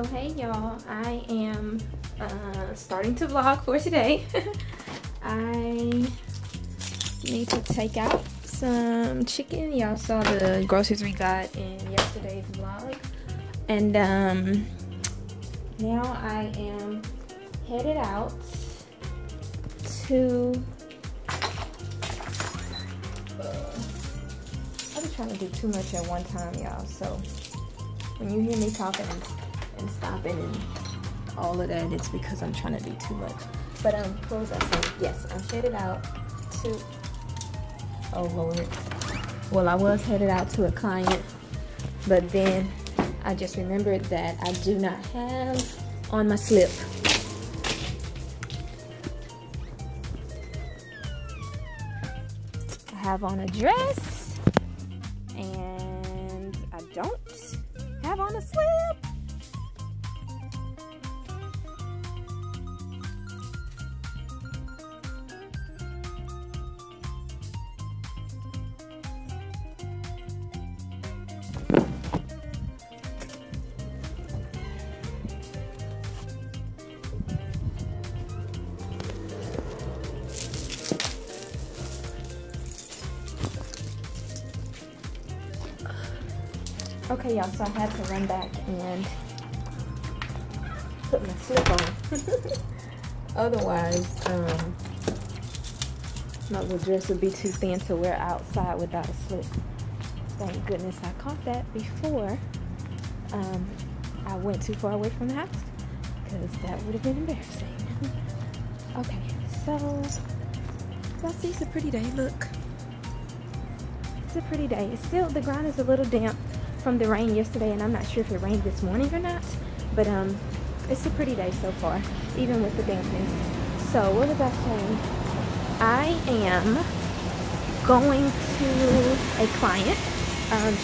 So hey y'all, I am starting to vlog for today. I need to take out some chicken. Y'all saw the groceries we got in yesterday's vlog. And now I am headed out to I was trying to do too much at one time, y'all, so when you hear me talking and stopping and all of that, it's because I'm trying to do too much. But what was I saying? Yes, I'm headed out to, oh Lord, well, I was headed out to a client, but then I just remembered that I do not have on my slip. I have on a dress and I don't have on a slip. Okay, y'all, so I had to run back and put my slip on. Otherwise, my little dress would be too thin to wear outside without a slip. Thank goodness I caught that before I went too far away from the house, because that would have been embarrassing. Okay, so y'all see, it's a pretty day. Look, it's a pretty day. It's still, the ground is a little damp from the rain yesterday, and I'm not sure if it rained this morning or not, but it's a pretty day so far, even with the dampness. So what was I saying? I am going to a client.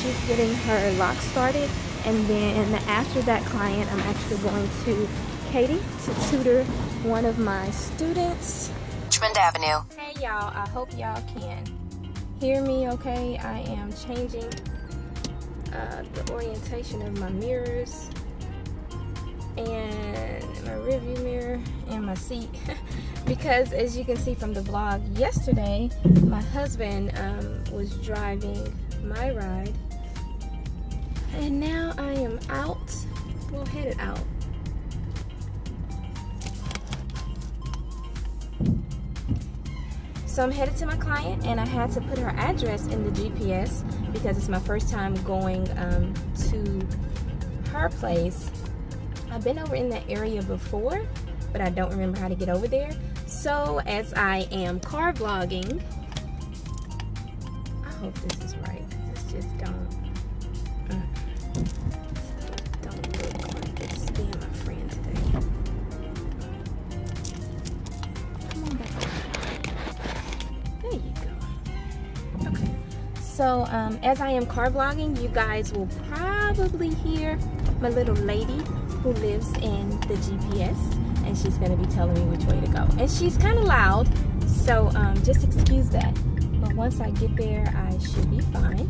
She's getting her lock started, and then after that client, I'm actually going to Katie to tutor one of my students. Richmond Avenue. Hey y'all, I hope y'all can hear me okay. I am changing the orientation of my mirrors and my rearview mirror and my seat because, as you can see from the vlog yesterday, my husband was driving my ride, and now I am out, well, headed out. So I'm headed to my client, and I had to put her address in the GPS because it's my first time going to her place. I've been over in that area before, but I don't remember how to get over there. So as I am car vlogging, I hope this is right. It's just don't look like it's being my friend today. Come on back. There you go. Okay. So as I am car vlogging, you guys will probably hear my little lady who lives in the GPS, and she's going to be telling me which way to go. And she's kind of loud, so just excuse that. But once I get there, I should be fine.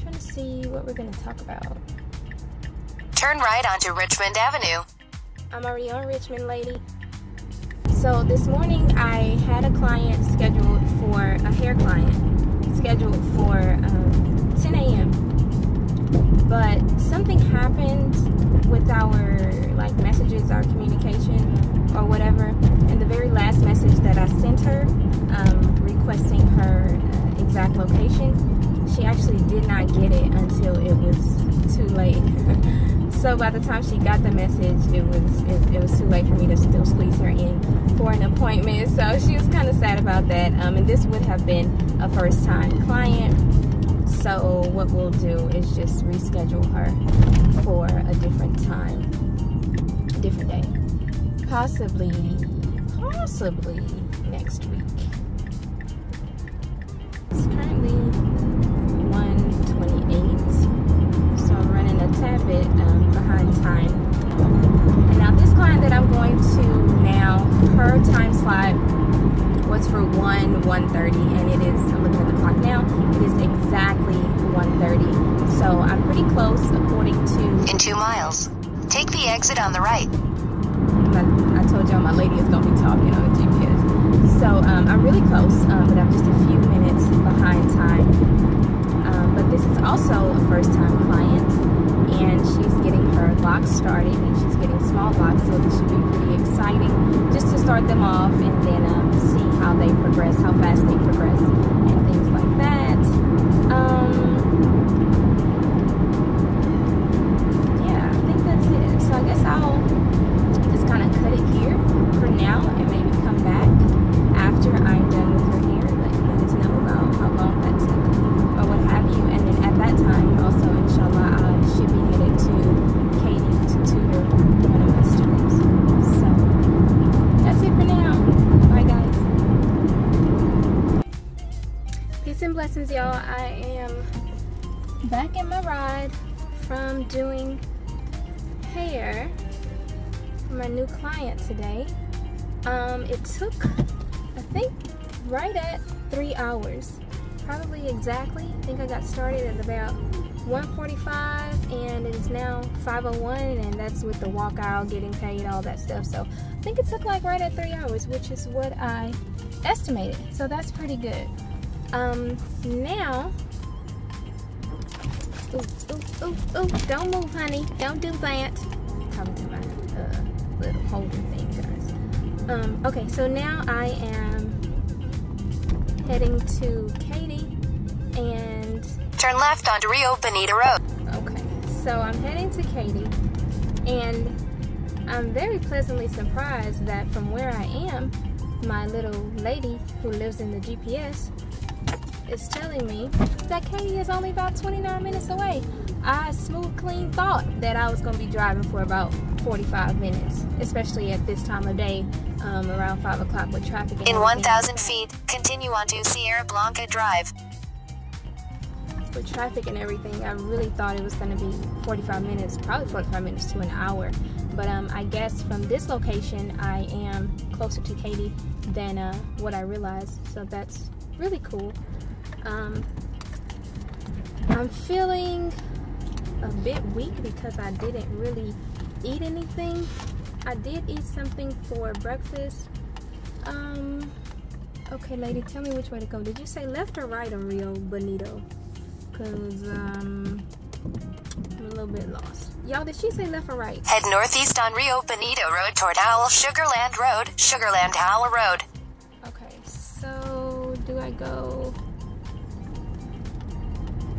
Trying to see what we're going to talk about. Turn right onto Richmond Avenue. I'm already on Richmond, lady. So this morning I had a client scheduled for, a hair client, scheduled for 10 a.m. But something happened with our messages, our communication or whatever. And the very last message that I sent her requesting her exact location, she actually did not get it until it was too late. So by the time she got the message, it was too late for me to still squeeze her in for an appointment. So she was kind of sad about that. And this would have been a first time client. So what we'll do is just reschedule her for a different time, a different day, possibly next week. It's currently 1:28, so I'm running a tad bit behind time. And now this client that I'm going to now, her time slot was it's for 1:30, and it is, I'm looking at the clock now, it is exactly 1:30. So I'm pretty close according to... In 2 miles, take the exit on the right. I told y'all my lady is going to be talking on the GPS. So I'm really close, but I'm just a few minutes behind time. But this is also a first-time client, and she's getting her locks started, and she's getting small locks, so this should be pretty exciting just to start them off and then see how they progress, how fast they progress, and things like that. Yeah, I think that's it. So I guess I'll just kind of cut it here for now and maybe come back after I'm done with her hair, let you guys know about how long that took or what have you. And then at that time also, inshallah, I should be headed to Katy to tutor one of my students. So that's it for now. Bye guys. Peace and blessings, y'all. I am back in my ride from doing hair for my new client today. It took, I think, right at 3 hours, probably exactly. I think I got started at about 1:45, and it is now 5:01, and that's with the walk out, getting paid, all that stuff. So I think it took like right at 3 hours, which is what I estimated. So that's pretty good. Now, don't move, honey. Don't do that. I'm talking to my little holder thing, guys. Okay, so now I am heading to Katy, and Turn left onto Rio Bonita Road. okay, so I'm heading to Katy, and I'm very pleasantly surprised that from where I am, my little lady who lives in the GPS is telling me that Katy is only about 29 minutes away. I smooth clean thought that I was going to be driving for about 45 minutes, especially at this time of day, around 5 o'clock with traffic. And In 1,000 feet, continue onto Sierra Blanca Drive. With traffic and everything, I really thought it was going to be 45 minutes, probably 45 minutes to an hour. But I guess from this location, I am closer to Katy than what I realized. So that's really cool. I'm feeling a bit weak because I didn't really eat anything. I did eat something for breakfast. Okay, lady, tell me which way to go. Did you say left or right on Rio Bonito? Because I'm a little bit lost. Y'all, did she say left or right? Head northeast on Rio Bonito Road toward Howell Sugarland Road, Sugarland Howell Road. Okay, so do I go?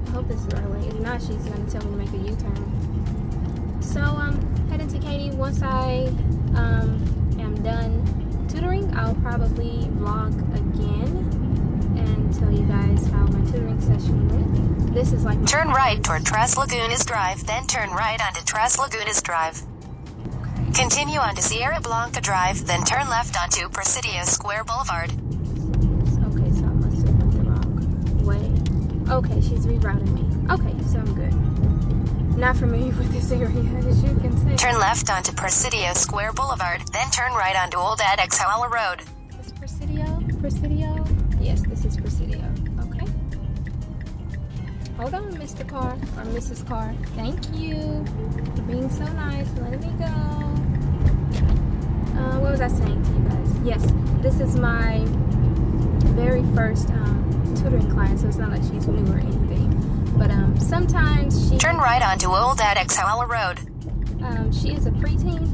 I hope this is the right way. If not, she's gonna tell me to make a U-turn. So I'm heading to Katy. Once I am done tutoring, I'll probably vlog again and tell you guys how my tutoring session went. This is like my Turn right toward Tres Lagunas Drive, then turn right onto Tres Lagunas Drive. Okay. Continue onto Sierra Blanca Drive, then turn left onto Presidio Square Boulevard. Okay, so I must have went the wrong way. Okay, she's rerouting me. Okay, so I'm good. Not familiar with this area, as you can see. Turn left onto Presidio Square Boulevard, then turn right onto Old Adex Howell Road. Is Presidio? Presidio? Yes, this is Presidio. Okay. Hold on, Mr. Car, or Mrs. Car. Thank you for being so nice and letting me go. What was I saying to you guys? Yes, this is my very first tutoring client, so it's not like she's new or anything. But sometimes she... Turn right onto Old Adex Howell Road. She is a preteen,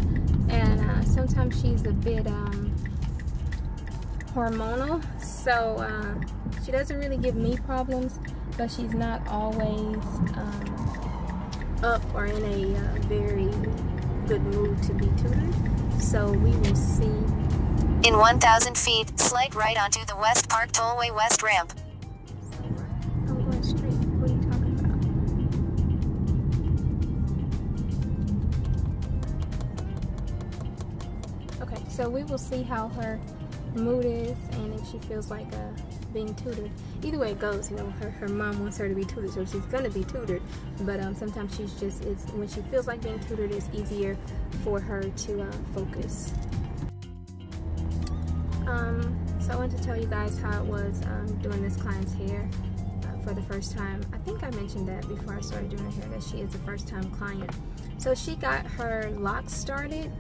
and sometimes she's a bit hormonal, so she doesn't really give me problems, but she's not always up or in a very good mood to be tutored. So we will see. In 1,000 feet, slide right onto the West Park Tollway West Ramp. I'm going straight. What are you talking about? Okay, so we will see how her mood is and if she feels like being tutored. Either way it goes, you know, her mom wants her to be tutored, so she's gonna be tutored. But sometimes she's just, when she feels like being tutored, it's easier for her to focus. So I wanted to tell you guys how it was doing this client's hair for the first time. I think I mentioned that before I started doing her hair, that she is a first-time client. So she got her locks started,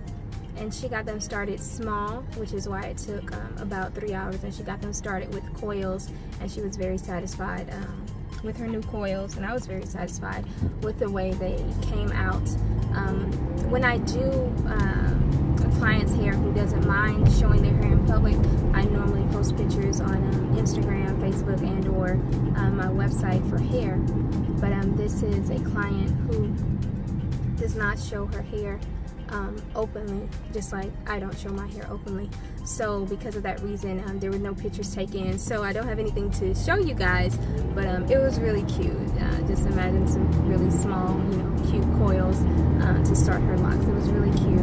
and she got them started small, which is why it took about 3 hours, and she got them started with coils, and she was very satisfied with her new coils, and I was very satisfied with the way they came out. When I do a client's hair who doesn't mind showing their hair in public, I normally post pictures on Instagram, Facebook, and or my website for hair. But this is a client who does not show her hair openly, just like I don't show my hair openly. So because of that reason, there were no pictures taken, so I don't have anything to show you guys, but it was really cute. Just imagine some really small, you know, cute coils to start her locks. It was really cute,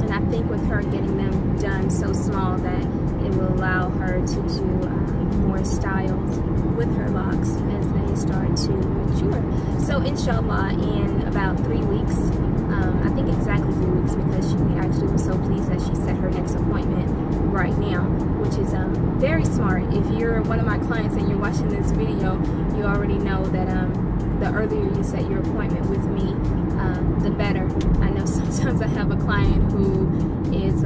and I think with her getting them done so small that it will allow her to do more styles with her locks as they start to mature. So inshallah, in about 3 weeks, I think exactly 3 weeks, because she actually was so pleased that she set her next appointment right now, which is very smart. If you're one of my clients and you're watching this video, you already know that the earlier you set your appointment with me, the better. I know sometimes I have a client who is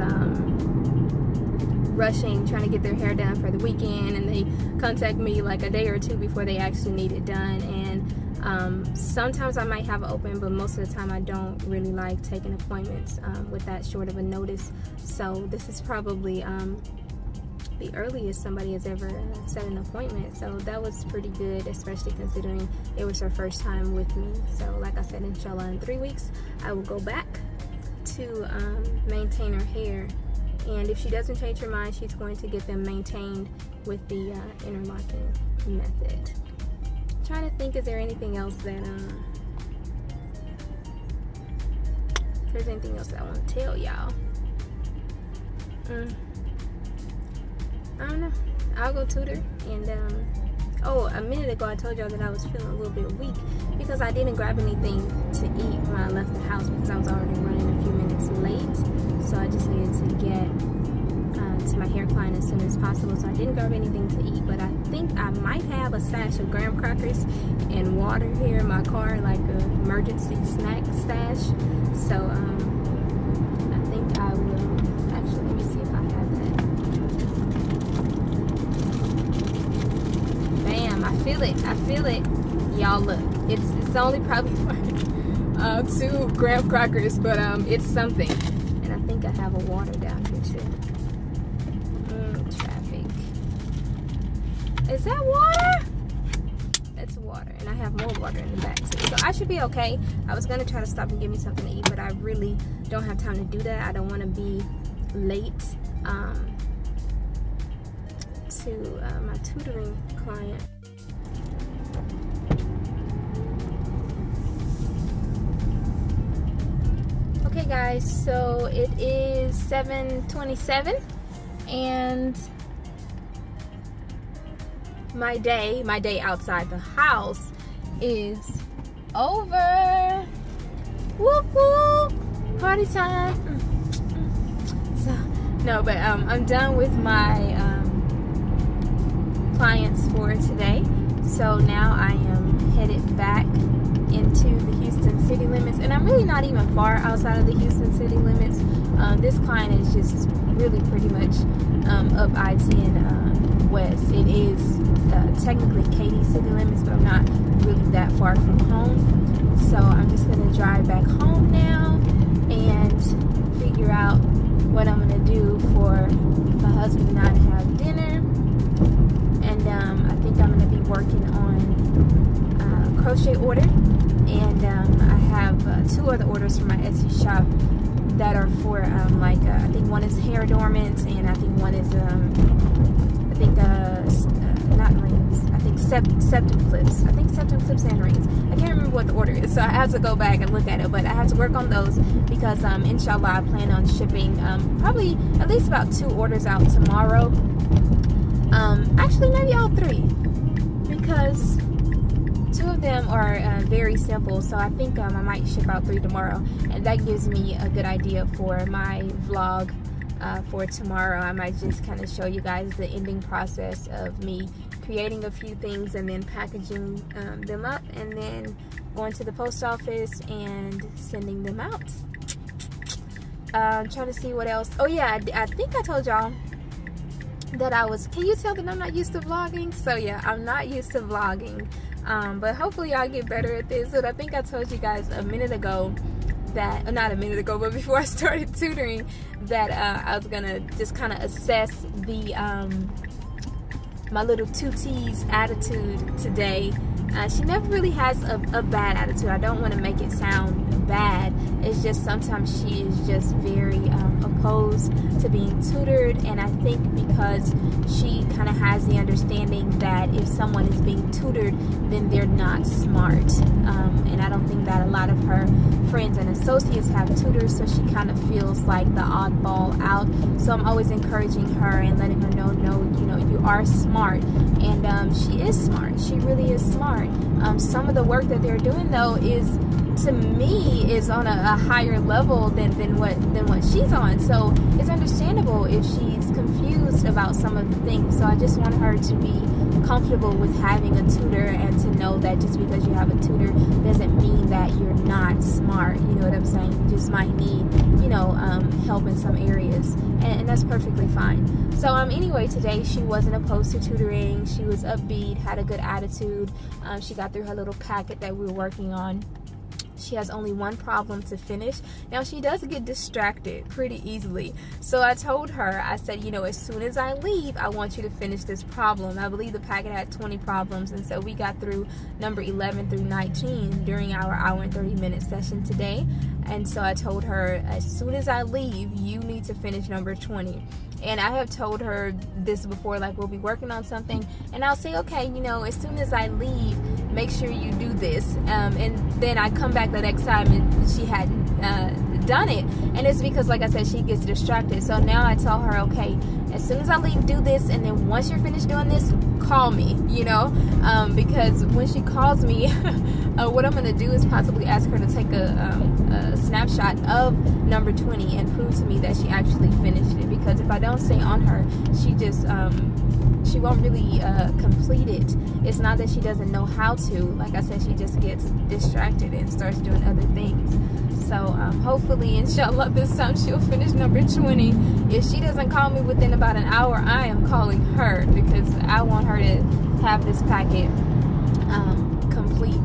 rushing, trying to get their hair done for the weekend, and they contact me like a day or two before they actually need it done. And sometimes I might have it open, but most of the time I don't really like taking appointments with that short of a notice. So this is probably the earliest somebody has ever set an appointment. So that was pretty good, especially considering it was her first time with me. So like I said, inshallah, in 3 weeks I will go back to maintain her hair. And if she doesn't change her mind, she's going to get them maintained with the interlocking method. I'm trying to think, is there anything else that if there's anything else that I want to tell y'all? I don't know. I'll go tutor. And oh, a minute ago I told y'all that I was feeling a little bit weak because I didn't grab anything to eat when I left the house because I was already running a few minutes late. So I just needed to get to my hair client as soon as possible. So I didn't grab anything to eat, but I think I might have a stash of graham crackers and water here in my car, like an emergency snack stash. So I think I will. Actually, let me see if I have that. Bam! I feel it. I feel it. Y'all look. It's only probably 2 graham crackers, but it's something. And I think I have a water down here too. Traffic. Is that water? That's water. And I have more water in the back too. So I should be okay. I was gonna try to stop and give me something to eat, but I really don't have time to do that. I don't want to be late to my tutoring client. Okay guys, so it is 7:27 and my day outside the house is over. Whoop whoop, party time. So no, but I'm done with my clients for today. So now I am headed back into the Houston city limits, and I'm really not even far outside of the Houston city limits. This client is just really pretty much up I-10 west. It is technically Katy city limits, but I'm not really that far from home. So I'm just gonna drive back home now and figure out what I'm gonna do for my husband and I to have dinner. And I think I'm gonna be working on crochet order. And I have 2 other orders from my Etsy shop that are for like I think one is hair adornments, and I think one is not rings. I think septum clips. I think septum clips and rings. I can't remember what the order is, so I have to go back and look at it. But I have to work on those because inshallah I plan on shipping probably at least about 2 orders out tomorrow. Actually maybe all 3, because 2 of them are very simple, so I think I might ship out 3 tomorrow, and that gives me a good idea for my vlog for tomorrow. I might just kind of show you guys the ending process of me creating a few things and then packaging them up and then going to the post office and sending them out. I'm trying to see what else. Oh yeah, I think I told y'all that I was, can you tell that I'm not used to vlogging? So yeah, I'm not used to vlogging, but hopefully I'll get better at this. But I think I told you guys a minute ago that, not a minute ago, but before I started tutoring, that I was gonna just kind of assess the my little tutie's attitude today. She never really has a bad attitude. I don't want to make it sound bad. It's just sometimes she is just very opposed to being tutored, and I think because she kind of has the understanding that if someone is being tutored, then they're not smart. And I don't think that a lot of her friends and associates have tutors, so she kind of feels like the oddball out. So I'm always encouraging her and letting her know, no, you know, you are smart. And she is smart. She really is smart. Some of the work that they're doing, though, is, to me, is on a higher level than what she's on. So it's understandable if she's confused about some of the things. So I just want her to be comfortable with having a tutor, and to know that just because you have a tutor doesn't mean that you're not smart. You know what I'm saying? You just might need, you know, help in some areas, and that's perfectly fine. So anyway, today she wasn't opposed to tutoring. She was upbeat, had a good attitude. She got through her little packet that we were working on. She has only one problem to finish. Now, she does get distracted pretty easily. So I told her, I said, you know, as soon as I leave, I want you to finish this problem. I believe the packet had 20 problems, and so we got through number 11 through 19 during our hour and 30-minute session today. And so I told her, as soon as I leave, you need to finish number 20. And I have told her this before, like, we'll be working on something, and I'll say, okay, you know, as soon as I leave, make sure you do this. And then I come back the next time and she hadn't done it. And it's because, like I said, she gets distracted. So now I tell her, okay, as soon as I leave, do this, and then once you're finished doing this, call me, you know, because when she calls me, what I'm going to do is possibly ask her to take a snapshot of number 20 and prove to me that she actually finished it. Because if I don't stay on her, she just she won't really complete it. It's not that she doesn't know how to. Like I said, she just gets distracted and starts doing other things. So hopefully, inshallah, this time she'll finish number 20. If she doesn't call me within about an hour, I am calling her, because I want her to have this packet complete.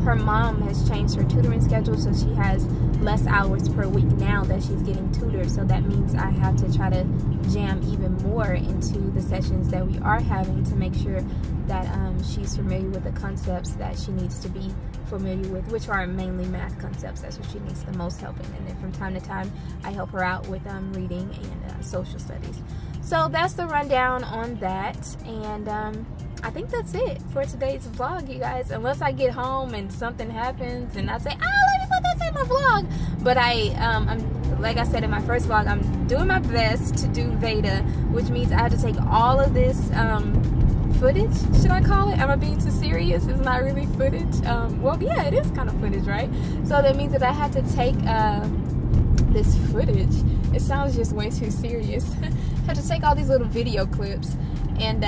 Her mom has changed her tutoring schedule, so she has less hours per week now that she's getting tutored. So that means I have to try to jam even more into the sessions that we are having to make sure that she's familiar with the concepts that she needs to be familiar with, which are mainly math concepts. That's what she needs the most help in. And then from time to time, I help her out with reading and social studies. So that's the rundown on that. And I think that's it for today's vlog, you guys. Unless I get home and something happens and I say, oh, let me put this in my vlog. But I'm, like I said in my first vlog, I'm doing my best to do VEDA, which means I have to take all of this footage, should I call it? Am I being too serious? It's not really footage. Well, yeah, it is kind of footage, right? So that means that I had to take this footage. It sounds just way too serious. I had to take all these little video clips and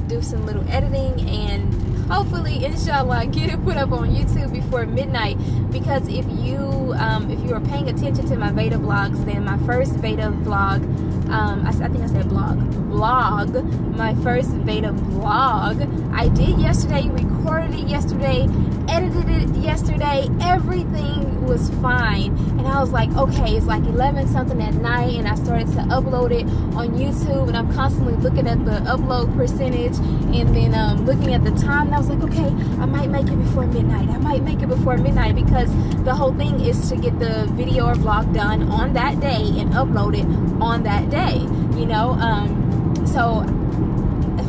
do some little editing, and hopefully, inshallah, get it put up on YouTube before midnight. Because if you are paying attention to my VEDA vlogs, then my first VEDA vlog, I think I said vlog, my first VEDA vlog, I did yesterday, recorded it yesterday, edited it yesterday, everything was fine. And I was like, okay, it's like 11 something at night, and I started to upload it on YouTube, and I'm constantly looking at the upload percentage, and then looking at the time, and I was like, okay, I might make it before midnight. I might make it before midnight, because the whole thing is to get the video or vlog done on that day and upload it on that day, you know. So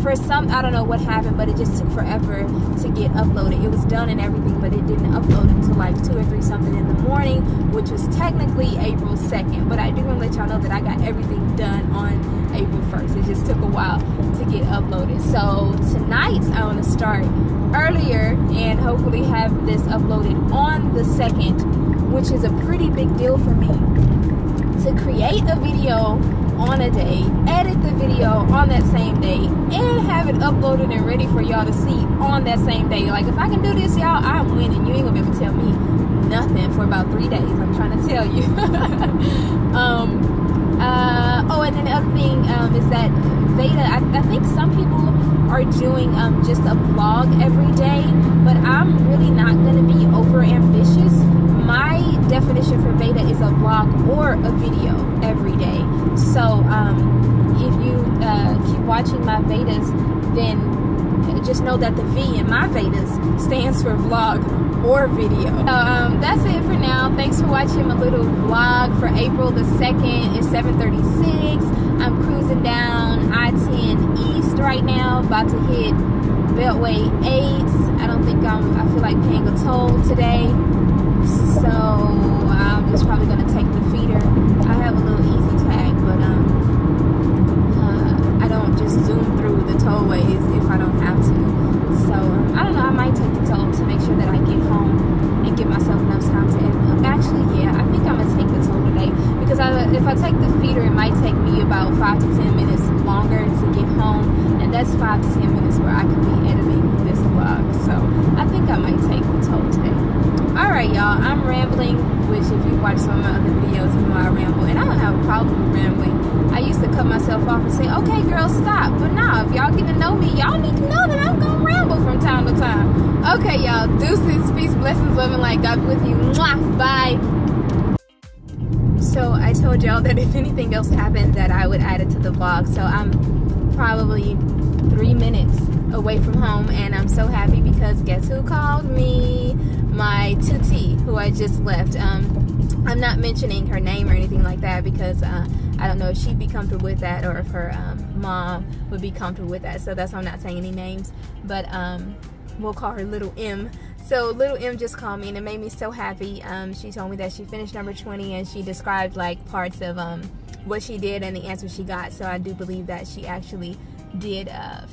for some, I don't know what happened, but it just took forever to get uploaded. It was done and everything, but it didn't upload until like 2 or 3 something in the morning, which was technically April 2nd. But I do want to let y'all know that I got everything done on April 1st. It just took a while to get uploaded. So tonight I want to start earlier and hopefully have this uploaded on the 2nd, which is a pretty big deal for me to create a video on a day, edit the video on that same day, and have it uploaded and ready for y'all to see on that same day. Like, if I can do this, y'all, I'm winning. You ain't gonna be able to tell me nothing for about 3 days. I'm trying to tell you. Oh, and then the other thing is that VEDA, I think some people are doing just a vlog every day, but I'm really not going to be over ambitious. My definition for VEDA is a vlog or a video every day. So if you keep watching my VEDAs, then just know that the V in my VEDAs stands for vlog or video. That's it for now. Thanks for watching my little vlog for April the 2nd. It's 7:36. I'm cruising down I-10 East right now, about to hit Beltway 8. I don't think I feel like paying a toll today, so I'm just probably gonna take the feeder. I have a little easy tag, but I don't just zoom through the tollways if I don't have to. So I don't know, I might take the toll to make sure that I get home and give myself enough time to edit. Actually, yeah, I think I'm gonna take the toll today, because if I take the feeder, it might take me about 5 to 10 minutes longer to get home, and that's 5 to 10 minutes where I could be editing this vlog. So I think I might take the toll today. Alright, y'all, I'm rambling, which if you watch some of my other videos, you know I ramble, and I don't have a problem with rambling. I used to cut myself off and say, okay, girl, stop. But nah, if y'all get to know me, y'all need to know that I'm gonna ramble from time to time. Okay, y'all, deuces, peace, blessings, love, and light. God be with you. Mwah, bye. So I told y'all that if anything else happened, that I would add it to the vlog. So I'm probably 3 minutes away from home, and I'm so happy because guess who called me? My tutee, who I just left. I'm not mentioning her name or anything like that because I don't know if she'd be comfortable with that, or if her mom would be comfortable with that. So that's why I'm not saying any names, but we'll call her Little M. So Little M just called me, and it made me so happy. She told me that she finished number 20, and she described like parts of what she did and the answer she got. So I do believe that she actually did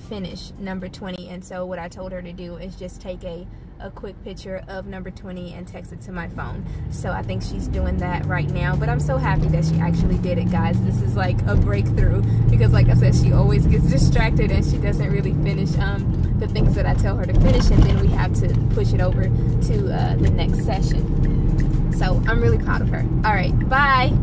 finish number 20. And so what I told her to do is just take a quick picture of number 20 and text it to my phone. So I think she's doing that right now, but I'm so happy that she actually did it, guys. This is like a breakthrough, because like I said, she always gets distracted and she doesn't really finish the things that I tell her to finish, and then we have to push it over to the next session. So I'm really proud of her. All right, bye.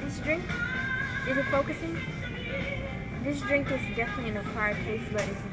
This drink, is it focusing? This drink is definitely an acquired taste, but it's very